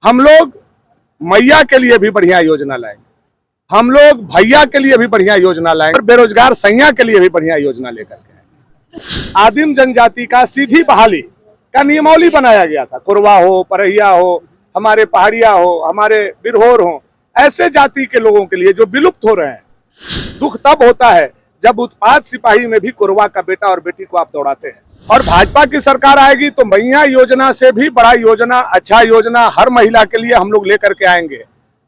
हम लोग मैया के लिए भी बढ़िया योजना लाएंगे, हम लोग भैया के लिए भी बढ़िया योजना लाएंगे और बेरोजगार सैया के लिए भी बढ़िया योजना लेकर के आएंगे। आदिम जनजाति का सीधी बहाली का नियमावली बनाया गया था। कोरवा हो, परहिया हो, हमारे पहाड़िया हो, हमारे बिरहोर हो, ऐसे जाति के लोगों के लिए जो विलुप्त हो रहे हैं। दुख तब होता है जब उत्पाद सिपाही में भी कोरवा का बेटा और बेटी को आप दौड़ाते हैं। और भाजपा की सरकार आएगी तो मैया योजना से भी बड़ा योजना, अच्छा योजना हर महिला के लिए हम लोग लेकर के आएंगे।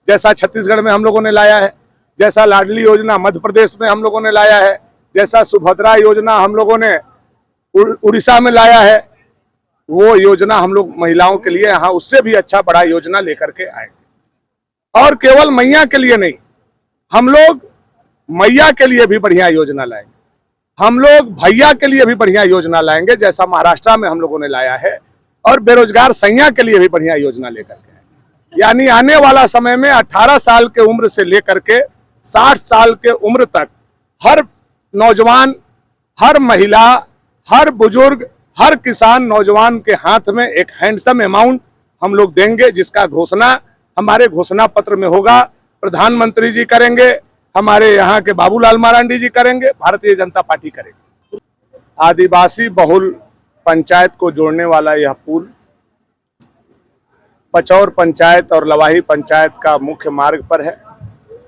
जैसा छत्तीसगढ़ में हम लोगों ने लाया है, जैसा लाडली योजना मध्य प्रदेश में हम लोगों ने लाया है, जैसा सुभद्रा योजना हम लोगों ने उड़ीसा में लाया है, वो योजना हम लोग महिलाओं के लिए यहाँ उससे भी अच्छा बड़ा योजना लेकर के आएंगे। और केवल मैया के लिए नहीं, हम लोग मैया के लिए भी बढ़िया योजना लाएंगे, हम लोग भैया के लिए भी बढ़िया योजना लाएंगे जैसा महाराष्ट्र में हम लोगों ने लाया है, और बेरोजगार सैया के लिए भी बढ़िया योजना लेकर के आएंगे। यानी आने वाला समय में 18 साल के उम्र से लेकर के 60 साल के उम्र तक हर नौजवान, हर महिला, हर बुजुर्ग, हर किसान नौजवान के हाथ में एक हैंडसम अमाउंट हम लोग देंगे, जिसका घोषणा हमारे घोषणा पत्र में होगा। प्रधानमंत्री जी करेंगे, हमारे यहाँ के बाबूलाल मरांडी जी करेंगे, भारतीय जनता पार्टी करेगी। आदिवासी बहुल पंचायत को जोड़ने वाला यह पुल पचौर पंचायत और लवाही पंचायत का मुख्य मार्ग पर है।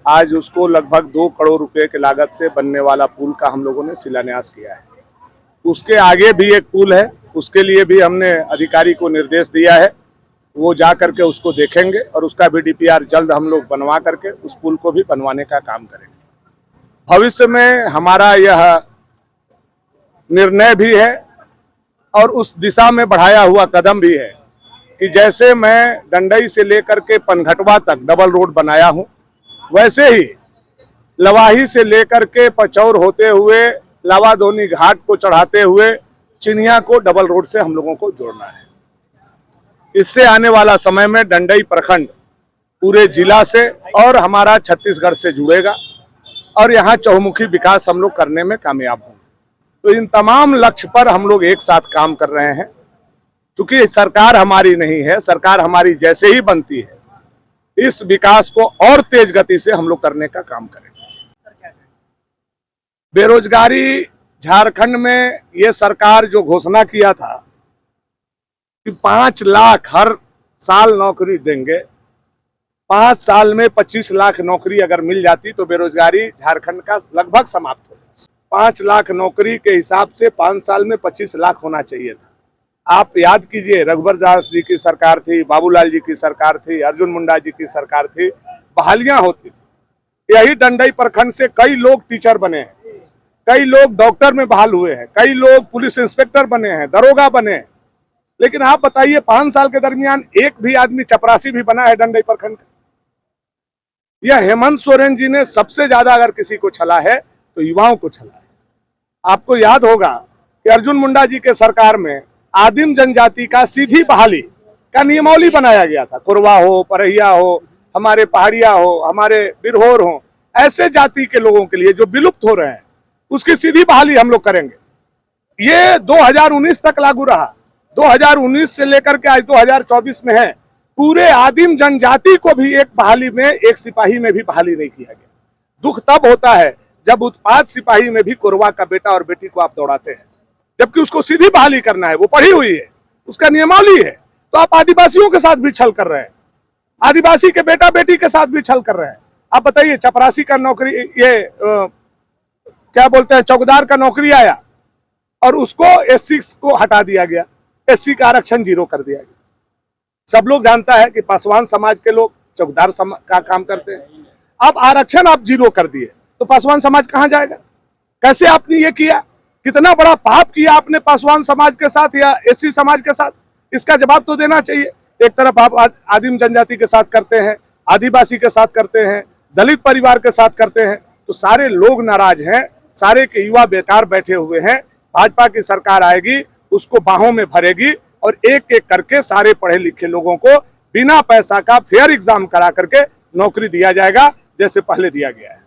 आज उसको लगभग 2 करोड़ रुपए के लागत से बनने वाला पुल का हम लोगों ने शिलान्यास किया है। उसके आगे भी एक पुल है, उसके लिए भी हमने अधिकारी को निर्देश दिया है, वो जा करके उसको देखेंगे और उसका भी DPR जल्द हम लोग बनवा करके उस पुल को भी बनवाने का काम करेंगे। भविष्य में हमारा यह निर्णय भी है और उस दिशा में बढ़ाया हुआ कदम भी है कि जैसे मैं डंडई से लेकर के पनघटवा तक डबल रोड बनाया हूं, वैसे ही लवाही से लेकर के पचौर होते हुए लावाधोनी घाट को चढ़ाते हुए चिनिया को डबल रोड से हम लोगों को जोड़ना है। इससे आने वाला समय में डंडई प्रखंड पूरे जिला से और हमारा छत्तीसगढ़ से जुड़ेगा और यहाँ चहुमुखी विकास हम लोग करने में कामयाब होंगे। तो इन तमाम लक्ष्य पर हम लोग एक साथ काम कर रहे हैं। क्योंकि सरकार हमारी नहीं है, सरकार हमारी जैसे ही बनती है, इस विकास को और तेज गति से हम लोग करने का काम करेंगे। बेरोजगारी झारखंड में ये सरकार जो घोषणा किया था कि 5 लाख हर साल नौकरी देंगे, 5 साल में 25 लाख नौकरी अगर मिल जाती तो बेरोजगारी झारखंड का लगभग समाप्त हो जाता। 5 लाख नौकरी के हिसाब से 5 साल में 25 लाख होना चाहिए था। आप याद कीजिए, रघुबर दास जी की सरकार थी, बाबूलाल जी की सरकार थी, अर्जुन मुंडा जी की सरकार थी, बहालियां होती थी। यही डंडई प्रखंड से कई लोग टीचर बने हैं, कई लोग डॉक्टर में बहाल हुए हैं, कई लोग पुलिस इंस्पेक्टर बने हैं, दरोगा बने हैं। लेकिन आप बताइए 5 साल के दरमियान एक भी आदमी चपरासी भी बना है डंडई प्रखंड का? यह हेमंत सोरेन जी ने सबसे ज्यादा अगर किसी को छला है तो युवाओं को छला है। आपको याद होगा कि अर्जुन मुंडा जी के सरकार में आदिम जनजाति का सीधी बहाली का नियमावली बनाया गया था। कोरवा हो, परहिया हो, हमारे पहाड़िया हो, हमारे बिरहोर हो, ऐसे जाति के लोगों के लिए जो विलुप्त हो रहे हैं, उसकी सीधी बहाली हम लोग करेंगे। ये 2019 तक लागू रहा, 2019 से लेकर के आज 2024 में है। पूरे आदिम जनजाति को भी एक बहाली में, एक सिपाही में भी बहाली नहीं किया गया। दुख तब होता है जब उत्पाद सिपाही में भी कोरवा का बेटा और बेटी को आप दौड़ाते हैं, जबकि उसको सीधी बहाली करना है, वो पढ़ी हुई है, उसका नियमावली है। तो आप आदिवासियों के साथ भी छल कर रहे हैं, आदिवासी के बेटा बेटी के साथ भी छल कर रहे हैं। आप बताइए, चपरासी का नौकरी, ये क्या बोलते हैं, चौकीदार का नौकरी आया और उसको SC को हटा दिया गया, SC का आरक्षण 0 कर दिया गया। सब लोग जानता है कि पासवान समाज के लोग चौकीदार का काम करते हैं। अब आरक्षण आप 0 कर दिए तो पासवान समाज कहां जाएगा? कैसे आपने ये किया? कितना बड़ा पाप किया आपने पासवान समाज के साथ या SC समाज के साथ? इसका जवाब तो देना चाहिए। एक तरफ आप आदिम जनजाति के साथ करते हैं, आदिवासी के साथ करते हैं, दलित परिवार के साथ करते हैं, तो सारे लोग नाराज हैं, सारे के युवा बेकार बैठे हुए हैं। भाजपा की सरकार आएगी, उसको बाहों में भरेगी और एक एक करके सारे पढ़े लिखे लोगों को बिना पैसा का फेयर एग्जाम करा करके नौकरी दिया जाएगा, जैसे पहले दिया गया है।